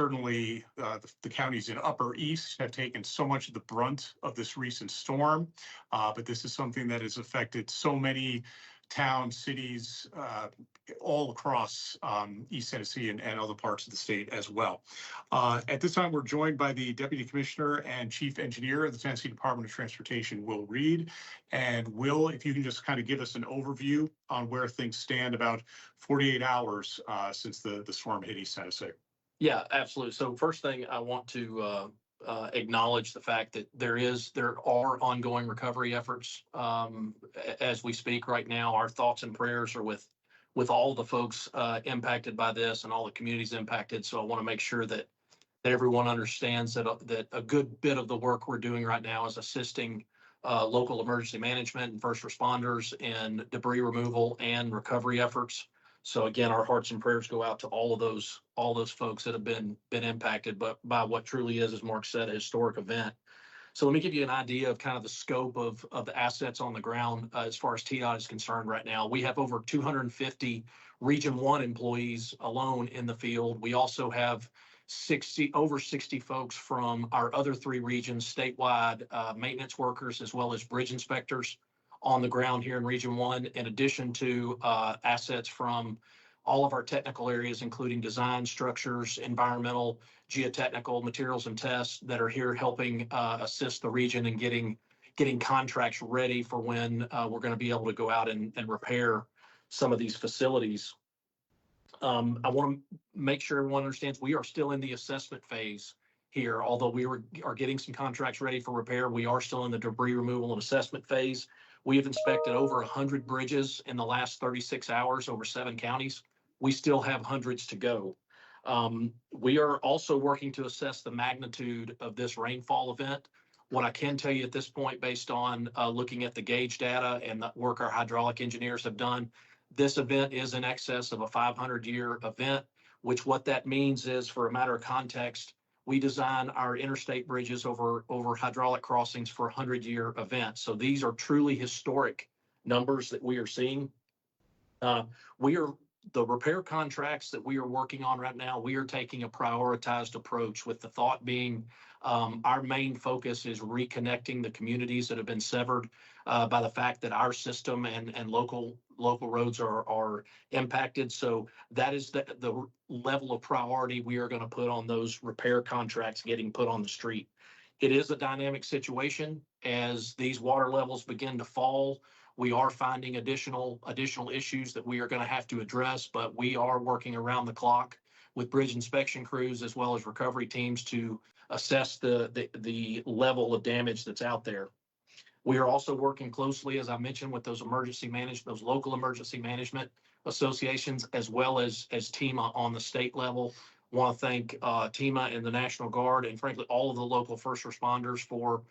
certainly the counties in Upper East have taken so much of the brunt of this recent storm, but this is something that has affected so many towns, cities, all across East Tennessee and other parts of the state as well. At this time, we're joined by the Deputy Commissioner and Chief Engineer of the Tennessee Department of Transportation, Will Reed. And Will, if you can just kind of give us an overview on where things stand about 48 hours since the storm hit East Tennessee. Yeah, absolutely. So first thing, I want to acknowledge the fact that there are ongoing recovery efforts as we speak right now. Our thoughts and prayers are with all the folks impacted by this and all the communities impacted. So I want to make sure that everyone understands that a good bit of the work we're doing right now is assisting local emergency management and first responders in debris removal and recovery efforts. So again, our hearts and prayers go out to all those folks that have been impacted, but by what truly is, as Mark said, a historic event. So let me give you an idea of kind of the scope of the assets on the ground as far as TDOT is concerned right now. We have over 250 Region 1 employees alone in the field. We also have over 60 folks from our other three regions statewide, maintenance workers, as well as bridge inspectors on the ground here in Region 1, in addition to assets from all of our technical areas, including design, structures, environmental, geotechnical, materials and tests that are here helping assist the region in getting contracts ready for when we're going to be able to go out and repair some of these facilities. I want to make sure everyone understands we are still in the assessment phase here. Although we are getting some contracts ready for repair, we are still in the debris removal and assessment phase. We have inspected over 100 bridges in the last 36 hours over 7 counties. We still have hundreds to go. We are also working to assess the magnitude of this rainfall event. What I can tell you at this point, based on looking at the gauge data and the work our hydraulic engineers have done, this event is in excess of a 500-year event, which what that means is, for a matter of context, we design our interstate bridges over hydraulic crossings for 100-year events. So these are truly historic numbers that we are seeing. The repair contracts that we are working on right now, we are taking a prioritized approach, with the thought being our main focus is reconnecting the communities that have been severed by the fact that our system and local roads are impacted. So that is the level of priority we are going to put on those repair contracts getting put on the street. It is a dynamic situation. As these water levels begin to fall, we are finding additional issues that we are going to have to address, but we are working around the clock with bridge inspection crews as well as recovery teams to assess the level of damage that's out there. We are also working closely, as I mentioned, with those local emergency management associations, as well as TEMA on the state level. I want to thank TEMA and the National Guard, and frankly, all of the local first responders for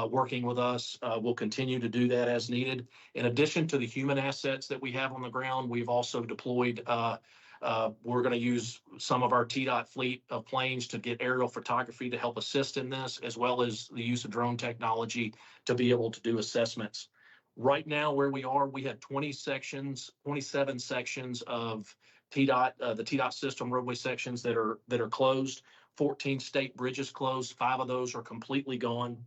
working with us. We'll continue to do that as needed. In addition to the human assets that we have on the ground, we've also deployed, we're going to use some of our TDOT fleet of planes to get aerial photography to help assist in this, as well as the use of drone technology to be able to do assessments. Right now, where we are, we have 27 sections of TDOT, the TDOT system roadway sections that are closed. 14 state bridges closed. 5 of those are completely gone.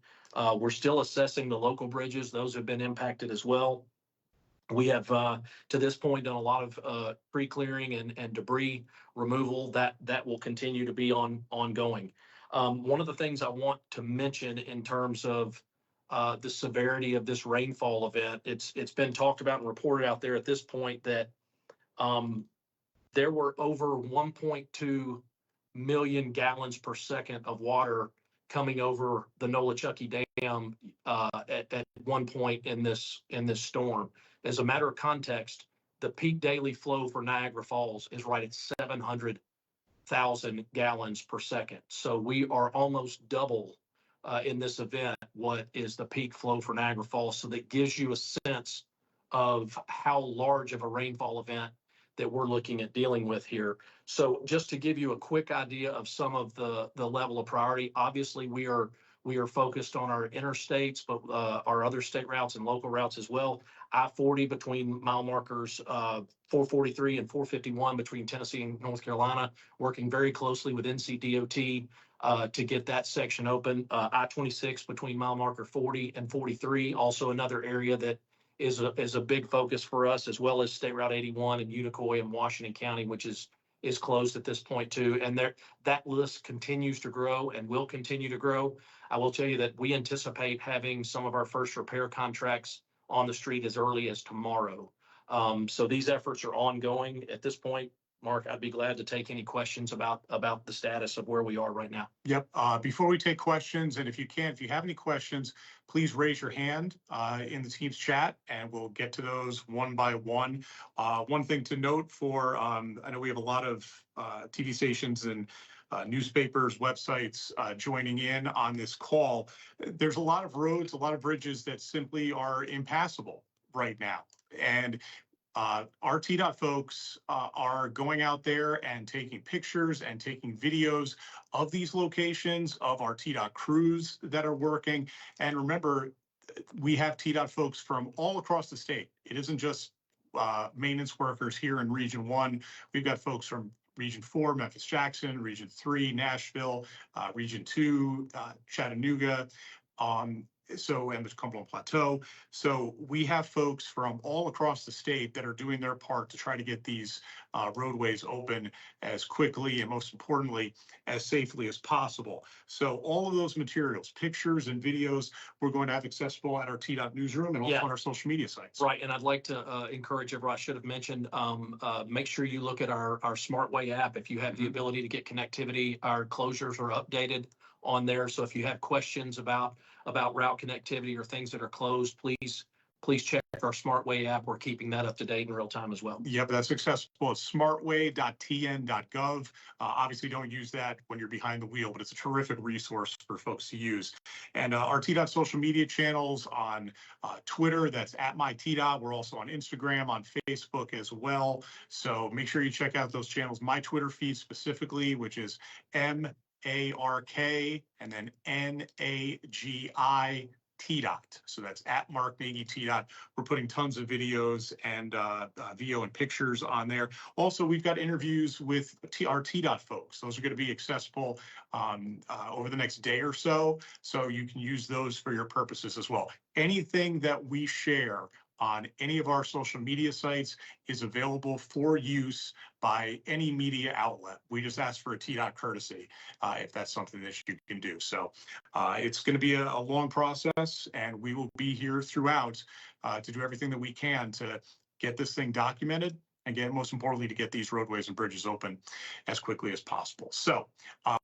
We're still assessing the local bridges. Those have been impacted as well. We have, to this point, done a lot of pre-clearing and debris removal that will continue to be ongoing. One of the things I want to mention in terms of the severity of this rainfall event, it's been talked about and reported out there at this point that there were over 1.2 million gallons per second of water coming over the Nolichucky Dam at one point in this storm. As a matter of context, the peak daily flow for Niagara Falls is right at 700,000 gallons per second. So we are almost double in this event what is the peak flow for Niagara Falls. So that gives you a sense of how large of a rainfall event that we're looking at dealing with here. So just to give you a quick idea of some of the level of priority, obviously we are We are focused on our interstates, but our other state routes and local routes as well. I-40 between mile markers 443 and 451 between Tennessee and North Carolina, working very closely with NCDOT to get that section open. I-26 between mile marker 40 and 43, also another area that is a big focus for us, as well as State Route 81 in Unicoi and Washington County, which is closed at this point too. And that list continues to grow and will continue to grow. I will tell you that we anticipate having some of our first repair contracts on the street as early as tomorrow. So these efforts are ongoing at this point. Mark, I'd be glad to take any questions about the status of where we are right now. Yep. Before we take questions, and if you have any questions, please raise your hand in the Teams chat, and we'll get to those one by one. One thing to note for, I know we have a lot of TV stations and newspapers, websites joining in on this call. There's a lot of roads, a lot of bridges that simply are impassable right now. And our TDOT folks are going out there and taking pictures and taking videos of these locations, of our TDOT crews that are working. And remember, we have TDOT folks from all across the state. It isn't just maintenance workers here in Region 1. We've got folks from Region 4, Memphis-Jackson, Region 3, Nashville, Region 2, Chattanooga. And the Cumberland Plateau. So we have folks from all across the state that are doing their part to try to get these roadways open as quickly and, most importantly, as safely as possible. So all of those materials, pictures and videos, we're going to have accessible at our TDOT newsroom and also on our social media sites. Right. And I'd like to encourage everyone, I should have mentioned, make sure you look at our SmartWay app. If you have the ability to get connectivity, our closures are updated on there. So if you have questions about route connectivity or things that are closed, please check our SmartWay app. We're keeping that up to date in real time as well. Yep, that's accessible at smartway.tn.gov. Obviously, don't use that when you're behind the wheel, but it's a terrific resource for folks to use. And our TDOT social media channels on Twitter, that's at myTDOT. We're also on Instagram, on Facebook as well. So make sure you check out those channels. My Twitter feed specifically, which is MARK and then NAGI TDOT. So that's at Mark Nagy TDOT. We're putting tons of videos and video and pictures on there. Also, we've got interviews with our TDOT folks. Those are going to be accessible over the next day or so. So you can use those for your purposes as well. Anything that we share on any of our social media sites is available for use by any media outlet. We just ask for a TDOT courtesy if that's something that you can do. So it's going to be a long process, and we will be here throughout to do everything that we can to get this thing documented and most importantly, to get these roadways and bridges open as quickly as possible. So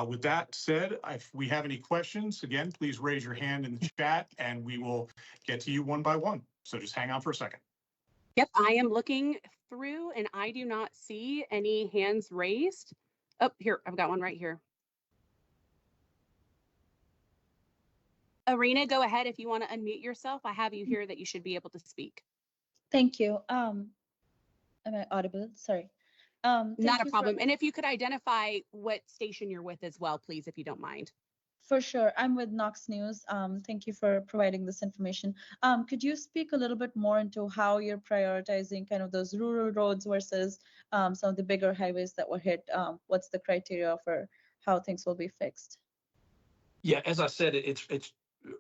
with that said, if we have any questions, again, please raise your hand in the chat and we will get to you one by one. So just hang on for a second. Yep, I am looking through and I do not see any hands raised. Oh, here, I've got one right here. Arena, go ahead if you want to unmute yourself. I have you here that you should be able to speak. Thank you. Am I audible? Sorry. Not a problem. And if you could identify what station you're with as well, please, if you don't mind. For sure. I'm with Knox News. Thank you for providing this information. Could you speak a little bit more into how you're prioritizing kind of those rural roads versus some of the bigger highways that were hit? What's the criteria for how things will be fixed? Yeah, as I said, it's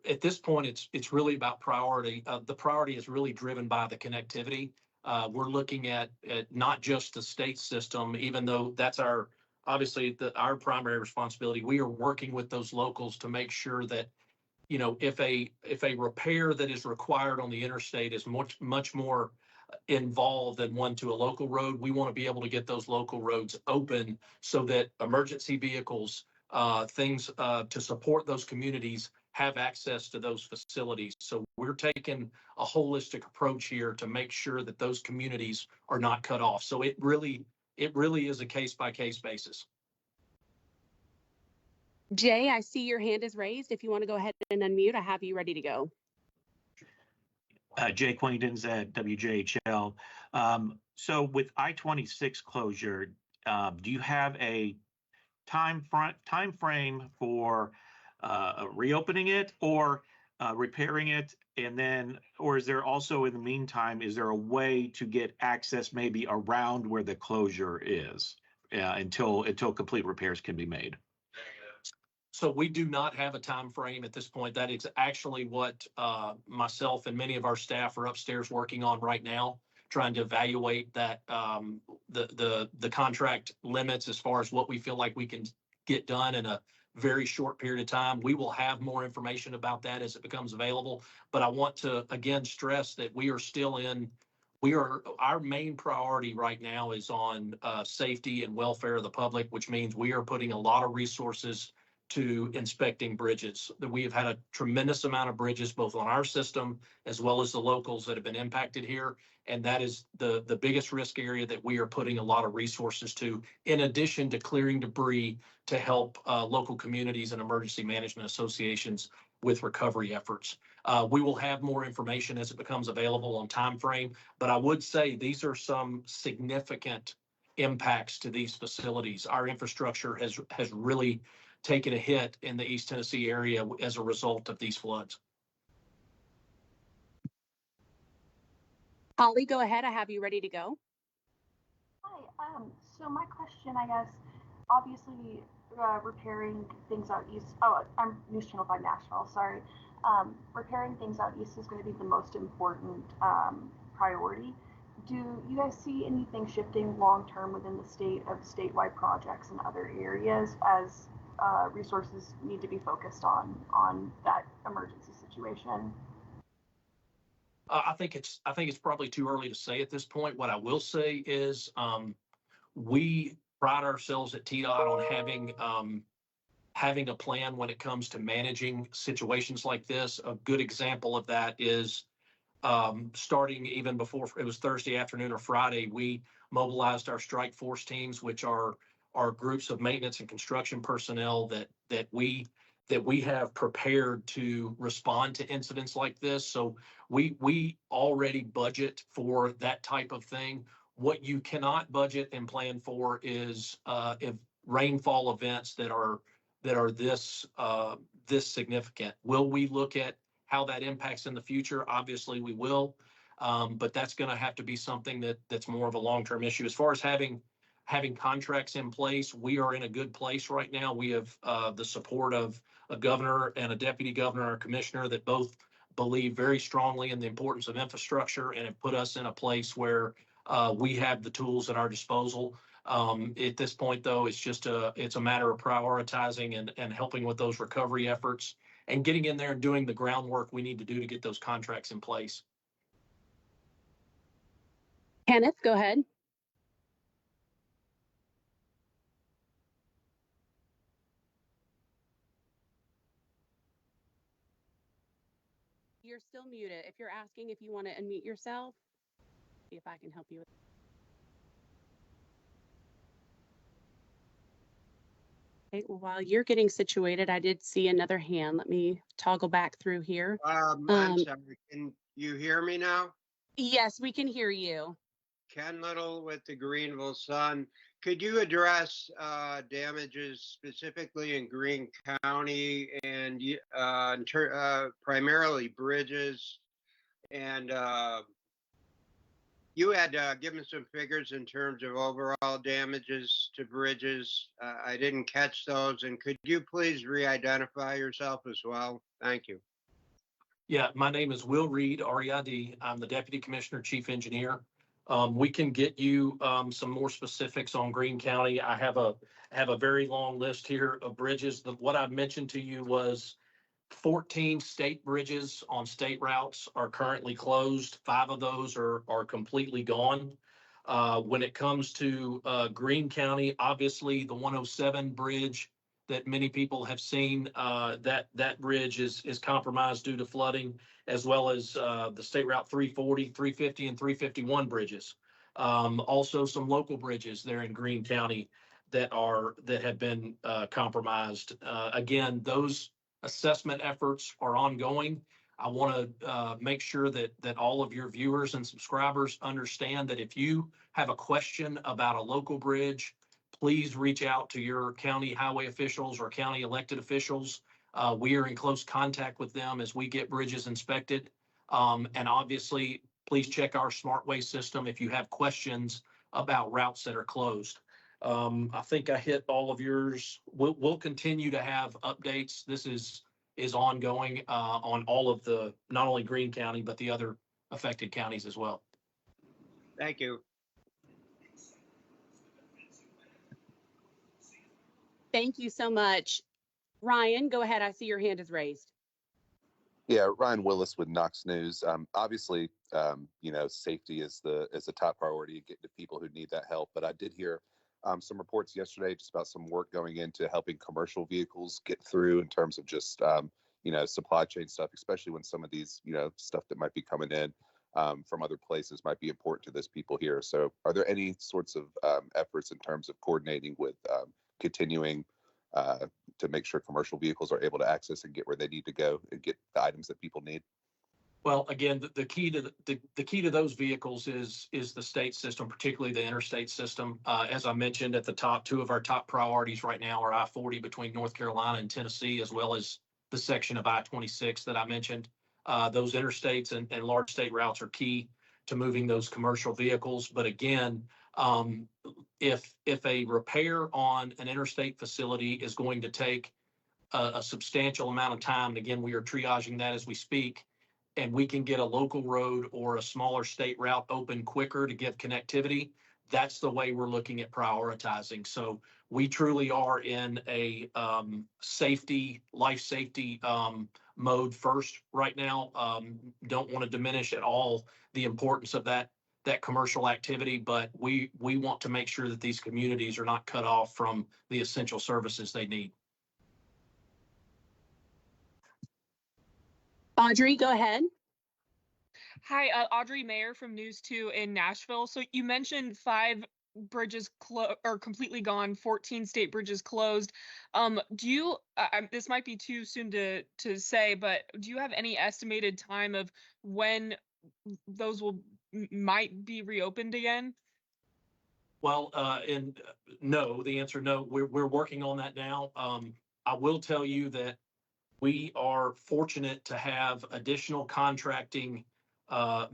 at this point, it's really about priority. The priority is really driven by the connectivity. We're looking at not just the state system, even though that's our primary responsibility. We are working with those locals to make sure that, you know, if a repair that is required on the interstate is much more involved than one to a local road, we want to be able to get those local roads open so that emergency vehicles, things to support those communities have access to those facilities. So we're taking a holistic approach here to make sure that those communities are not cut off. So it really is a case by case basis. Jay, I see your hand is raised. If you want to go ahead and unmute, I have you ready to go. Jay Quaintons at WJHL. So with I-26 closure, do you have a time frame for reopening it or repairing it? And then, or is there also in the meantime, is there a way to get access maybe around where the closure is until complete repairs can be made? So we do not have a time frame at this point. That is actually what myself and many of our staff are upstairs working on right now, trying to evaluate that the contract limits as far as what we feel like we can get done in a very short period of time. We will have more information about that as it becomes available. But I want to again stress that we are still our main priority right now is on safety and welfare of the public, which means we are putting a lot of resources to inspecting bridges. That we have had a tremendous amount of bridges, both on our system as well as the locals that have been impacted here. And that is the biggest risk area that we are putting a lot of resources to, in addition to clearing debris to help local communities and emergency management associations with recovery efforts. We will have more information as it becomes available on time frame, but I would say these are some significant impacts to these facilities. Our infrastructure has really taken a hit in the East Tennessee area as a result of these floods. Holly, go ahead. I have you ready to go. Hi. So my question, I guess, obviously, repairing things out east. Oh, I'm News Channel 5 Nashville. Sorry. Repairing things out east is going to be the most important priority. Do you guys see anything shifting long term within the state of statewide projects in other areas as resources need to be focused on that emergency situation? I think it's probably too early to say at this point. What I will say is we pride ourselves at TDOT on having a plan when it comes to managing situations like this. A good example of that is starting even before it was Thursday afternoon or Friday, we mobilized our strike force teams, which are groups of maintenance and construction personnel that we have prepared to respond to incidents like this. So we already budget for that type of thing. What you cannot budget and plan for is if rainfall events that are this significant. Will we look at how that impacts in the future? Obviously we will, but that's going to have to be something that's more of a long-term issue. As far as having contracts in place, we are in a good place right now. We have the support of a governor and a deputy governor or commissioner that both believe very strongly in the importance of infrastructure and have put us in a place where we have the tools at our disposal. At this point, though, it's a matter of prioritizing and helping with those recovery efforts and getting in there and doing the groundwork we need to do to get those contracts in place. Kenneth, go ahead. You're still muted. If you're asking if you want to unmute yourself, see if I can help you with. Okay, well, while you're getting situated, I did see another hand. Let me toggle back through here. I'm sorry. Can you hear me now? Yes, we can hear you. Ken Little with the Greenville Sun. Could you address damages specifically in Greene County and primarily bridges? And you had given some figures in terms of overall damages to bridges. I didn't catch those. And could you please re-identify yourself as well? Thank you. Yeah, my name is Will Reed, R-E-I-D. I'm the Deputy Commissioner, Chief Engineer. We can get you some more specifics on Greene County. I have a very long list here of bridges. What I mentioned to you was 14 state bridges on state routes are currently closed. 5 of those are completely gone. When it comes to Greene County, obviously the 107 bridge that many people have seen, that bridge is compromised due to flooding, as well as the State Route 340, 350, and 351 bridges. Also some local bridges there in Greene County that have been compromised. Again, those assessment efforts are ongoing. I want to make sure that all of your viewers and subscribers understand that if you have a question about a local bridge, please reach out to your county highway officials or county elected officials. We are in close contact with them as we get bridges inspected. And obviously, please check our SmartWay system if you have questions about routes that are closed. I think I hit all of yours. We'll continue to have updates. This is ongoing on all of the, not only Greene County, but the other affected counties as well. Thank you. Thank you so much. Ryan, go ahead. I see your hand is raised. Yeah, Ryan Willis with Knox News. Obviously, safety is the top priority, getting to people who need that help. But I did hear some reports yesterday just about some work going into helping commercial vehicles get through in terms of just supply chain stuff, especially when some of these stuff that might be coming in from other places might be important to those people here. So, are there any sorts of efforts in terms of coordinating with continuing to make sure commercial vehicles are able to access and get where they need to go and get the items that people need? Well, again, the key to the key to those vehicles is the state system, particularly the interstate system. As I mentioned at the top, two of our top priorities right now are I-40 between North Carolina and Tennessee, as well as the section of I-26 that I mentioned. Those interstates and large state routes are key to moving those commercial vehicles. But again, if a repair on an interstate facility is going to take a substantial amount of time, and again, we are triaging that as we speak, and we can get a local road or a smaller state route open quicker to give connectivity, that's the way we're looking at prioritizing. So we truly are in a life safety mode first right now. Don't want to diminish at all the importance of that commercial activity, but we want to make sure that these communities are not cut off from the essential services they need. Audrey, go ahead. Hi, Audrey Mayer from News 2 in Nashville. So you mentioned 5 bridges are completely gone, 14 state bridges closed. Do you, this might be too soon to say, but do you have any estimated time of when those might be reopened again? Well, no, the answer no. We're working on that now. I will tell you that we are fortunate to have additional contracting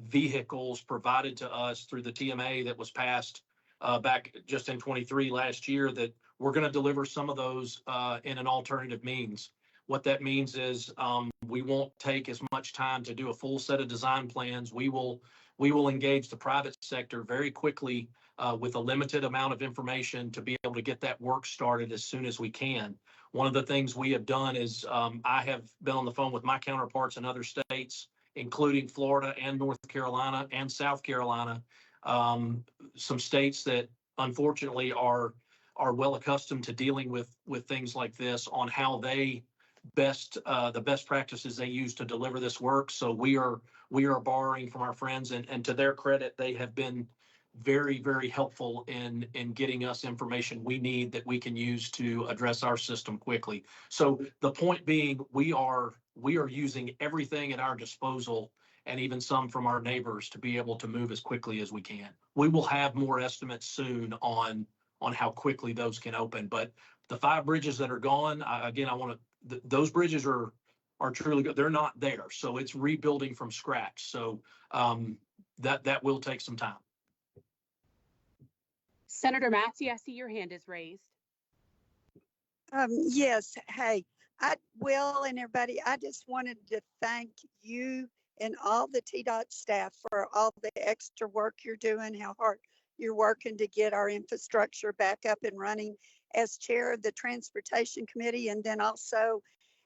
vehicles provided to us through the TMA that was passed back just in 23 last year, that we're going to deliver some of those in an alternative means. What that means is we won't take as much time to do a full set of design plans. We will engage the private sector very quickly with a limited amount of information to be able to get that work started as soon as we can. One of the things we have done is I have been on the phone with my counterparts in other states, including Florida and North Carolina and South Carolina, some states that unfortunately are well accustomed to dealing with things like this, on how they the best practices they use to deliver this work. So we are borrowing from our friends, and to their credit, they have been very, very helpful in getting us information we need that we can use to address our system quickly. So the point being, we are using everything at our disposal, and even some from our neighbors, to be able to move as quickly as we can. We will have more estimates soon on how quickly those can open. But the 5 bridges that are gone, again, I want to, those bridges are truly good. They're not there, so it's rebuilding from scratch. So that will take some time. Senator Massey, I see your hand is raised. Yes. Hey, Will and everybody, I just wanted to thank you and all the TDOT staff for all the extra work you're doing, how hard you're working to get our infrastructure back up and running. As chair of the Transportation Committee, and then also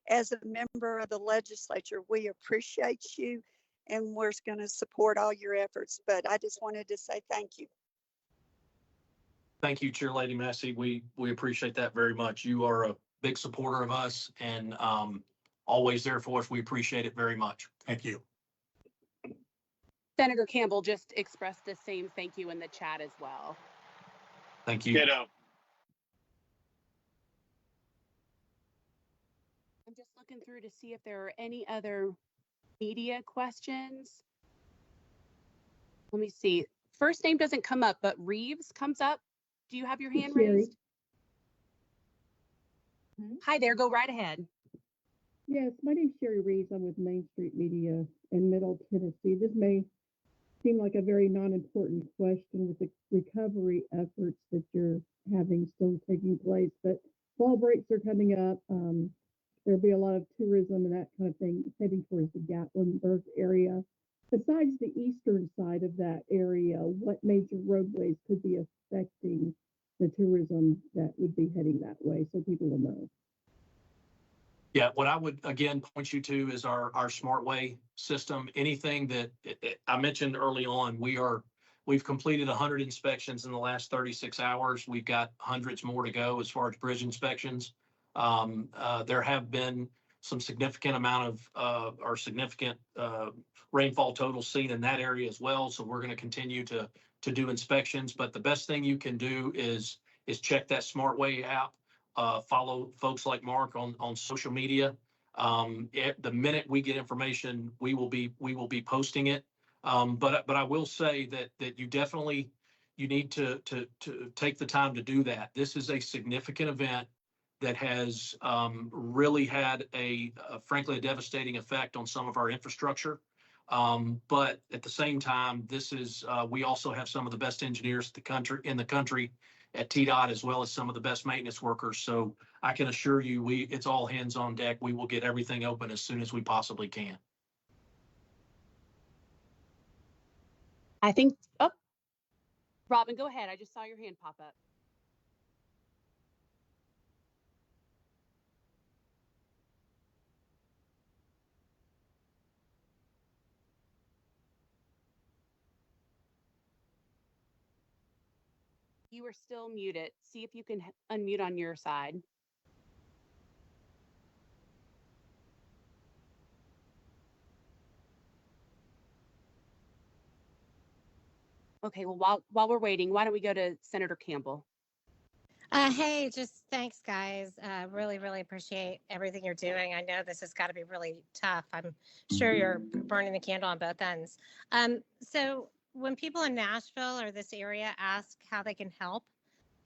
as a member of the legislature, we appreciate you, and we're going to support all your efforts. But I just wanted to say thank you. Thank you, Chair Lady Massey. We appreciate that very much. You are a big supporter of us, and always there for us. We appreciate it very much. Thank you. Senator Campbell just expressed the same thank you in the chat as well. Thank you. Ditto. I'm just looking through to see if there are any other media questions. Let me see. First name doesn't come up, but Reeves comes up. Do you have your hand raised? Hi there, go right ahead. Yes, my name's Sherry Reeves. I'm with Main Street Media in Middle Tennessee. This may seem like a very non-important question with the recovery efforts that you're having still taking place, but fall breaks are coming up. There'll be a lot of tourism and that kind of thing heading towards the Gatlinburg area. Besides the eastern side of that area, what major roadways could be affecting the tourism that would be heading that way so people will know? Yeah, what I would again point you to is our Smart Way system. Anything that I mentioned early on, we've completed 100 inspections in the last 36 hours. We've got hundreds more to go as far as bridge inspections. There have been some significant amount of or significant rainfall totals seen in that area as well. So we're going to continue to do inspections. But the best thing you can do is check that Smart Way app. Follow folks like Mark on social media. The minute we get information, we will be posting it. But I will say that you definitely need to take the time to do that. This is a significant event that has really had frankly a devastating effect on some of our infrastructure. But at the same time, we also have some of the best engineers in the country at TDOT, as well as some of the best maintenance workers. So I can assure you, it's all hands on deck. We will get everything open as soon as we possibly can. I think, oh, Robin, go ahead. I just saw your hand pop up. You are still muted. See if you can unmute on your side. Okay, well, while we're waiting, why don't we go to Senator Campbell? Hey, just thanks, guys. Really, really appreciate everything you're doing. I know this has got to be really tough. I'm sure you're burning the candle on both ends. So when people in Nashville or this area ask how they can help,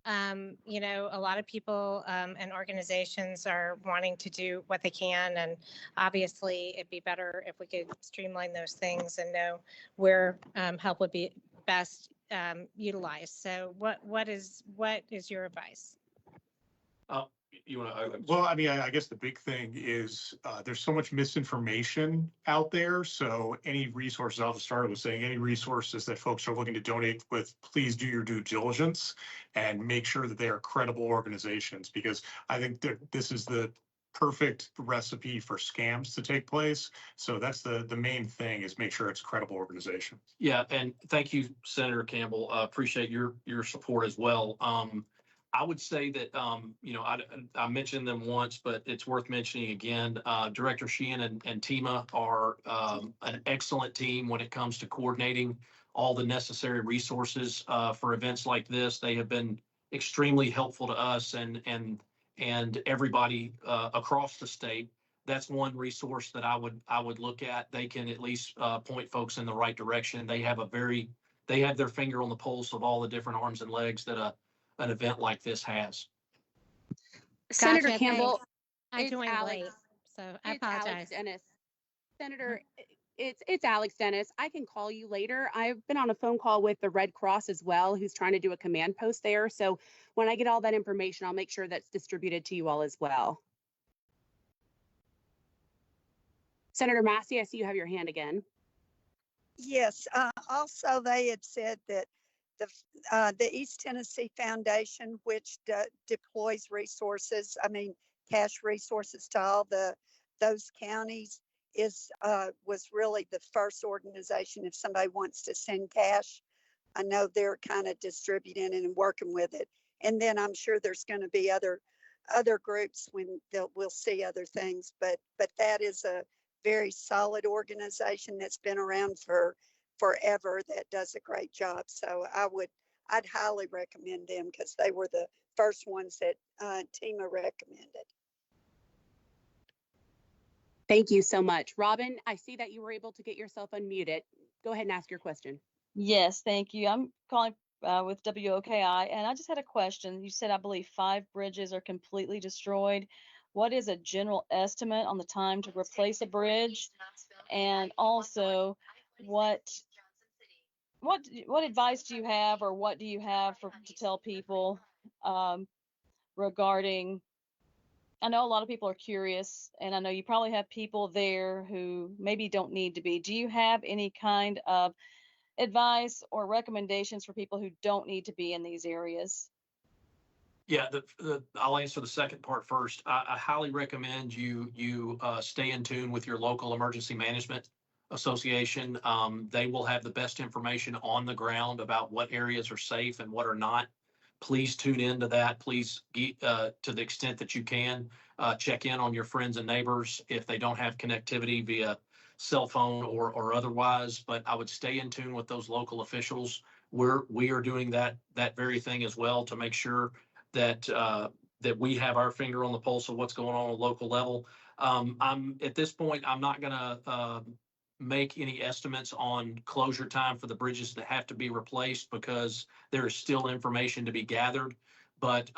a lot of people and organizations are wanting to do what they can. And obviously, it'd be better if we could streamline those things and know where help would be best utilized. So what is your advice? You want to? Well, I mean, I guess the big thing is there's so much misinformation out there. So any resources, I'll just start with saying any resources that folks are looking to donate with, please do your due diligence and make sure that they are credible organizations, because I think that this is the perfect recipe for scams to take place. So that's the main thing, is make sure it's a credible organization. Yeah, and thank you, Senator Campbell. Appreciate your support as well. I would say that, I mentioned them once, but it's worth mentioning again. Director Sheehan and Tima are an excellent team when it comes to coordinating all the necessary resources for events like this. They have been extremely helpful to us and everybody across the state. That's one resource that I would look at. They can at least point folks in the right direction. They have their finger on the pulse of all the different arms and legs that an event like this has. Senator Gotcha, Campbell, I joined Alex, late, so I it's apologize. Alex Dennis. Senator, it's Alex Dennis. I can call you later. I've been on a phone call with the Red Cross as well, who's trying to do a command post there. So when I get all that information, I'll make sure that's distributed to you all as well. Senator Massey, I see you have your hand again. Yes. Also, they had said that the East Tennessee Foundation, which deploys resources, cash resources to all those counties, was really the first organization. If somebody wants to send cash, I know they're kind of distributing it and working with it. And then I'm sure there's going to be other groups when we'll see other things. But that is a very solid organization that's been around for forever, that does a great job. So I'd highly recommend them, because they were the first ones that Tima recommended. Thank you so much. Robin, I see that you were able to get yourself unmuted. Go ahead and ask your question. Yes, thank you. I'm calling with WOKI, and I just had a question. You said, I believe, 5 bridges are completely destroyed. what is a general estimate on the time to replace a bridge? And also, what advice do you have, or what do you have to tell people regarding? I know a lot of people are curious, and I know you probably have people there who maybe don't need to be. Do you have any kind of advice or recommendations for people who don't need to be in these areas? Yeah, I'll answer the second part first. I highly recommend you stay in tune with your local emergency management association. They will have the best information on the ground about what areas are safe and what are not. Please tune into that. Please, to the extent that you can, check in on your friends and neighbors if they don't have connectivity via cell phone or otherwise. But I would stay in tune with those local officials. We are doing that very thing as well to make sure that that we have our finger on the pulse of what's going on at local level. I'm at this point, I'm not going to make any estimates on closure time for the bridges that have to be replaced because there is still information to be gathered. But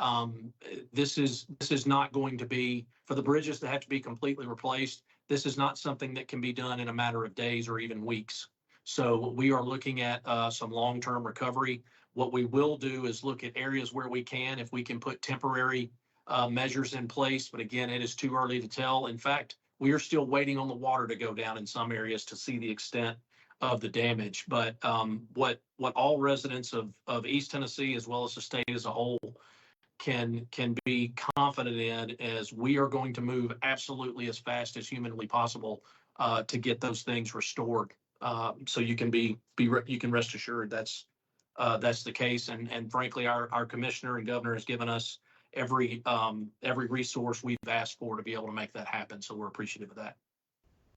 this is not going to be for the bridges that have to be completely replaced. This is not something that can be done in a matter of days or even weeks. So we are looking at some long-term recovery. What we will do is look at areas where we can, if we can put temporary measures in place. But again, it is too early to tell. In fact, we are still waiting on the water to go down in some areas to see the extent of the damage. But what all residents of East Tennessee, as well as the state as a whole, can be confident in is we are going to move absolutely as fast as humanly possible to get those things restored. So you can rest assured that's the case. And frankly, our commissioner and governor has given us every resource we've asked for to be able to make that happen. So we're appreciative of that.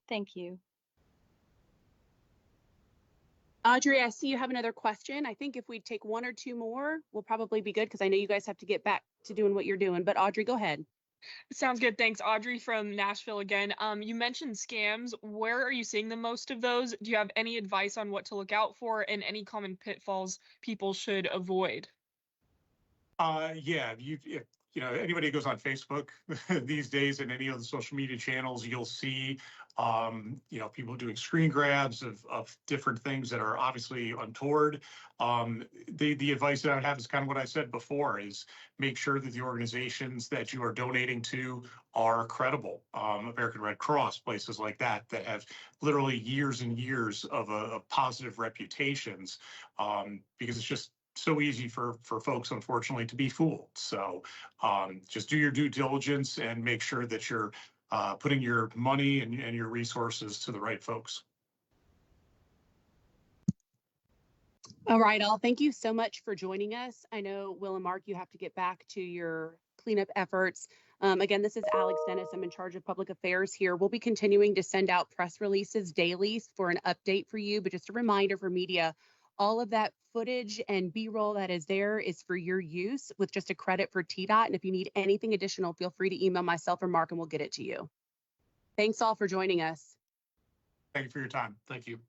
Thank you. Audrey, I see you have another question. I think if we take one or two more, we'll probably be good because I know you guys have to get back to doing what you're doing. But Audrey, go ahead. Sounds good. Thanks. Audrey from Nashville again. You mentioned scams. Where are you seeing the most of those? Do you have any advice on what to look out for and any common pitfalls people should avoid? Yeah, if anybody who goes on Facebook these days and any of the social media channels, you'll see people doing screen grabs of different things that are obviously untoward. The advice that I would have is kind of what I said before: is make sure that the organizations that you are donating to are credible. American Red Cross, places like that have literally years and years of positive reputations, because it's just so easy for folks, unfortunately, to be fooled. So just do your due diligence and make sure that you're putting your money and your resources to the right folks. All right, all. Thank you so much for joining us. I know, Will and Mark, you have to get back to your cleanup efforts. Again, this is Alex Dennis. I'm in charge of public affairs here. We'll be continuing to send out press releases daily for an update for you, but just a reminder for media, all of that footage and B-roll that is there is for your use with just a credit for TDOT. And if you need anything additional, feel free to email myself or Mark and we'll get it to you. Thanks all for joining us. Thank you for your time. Thank you.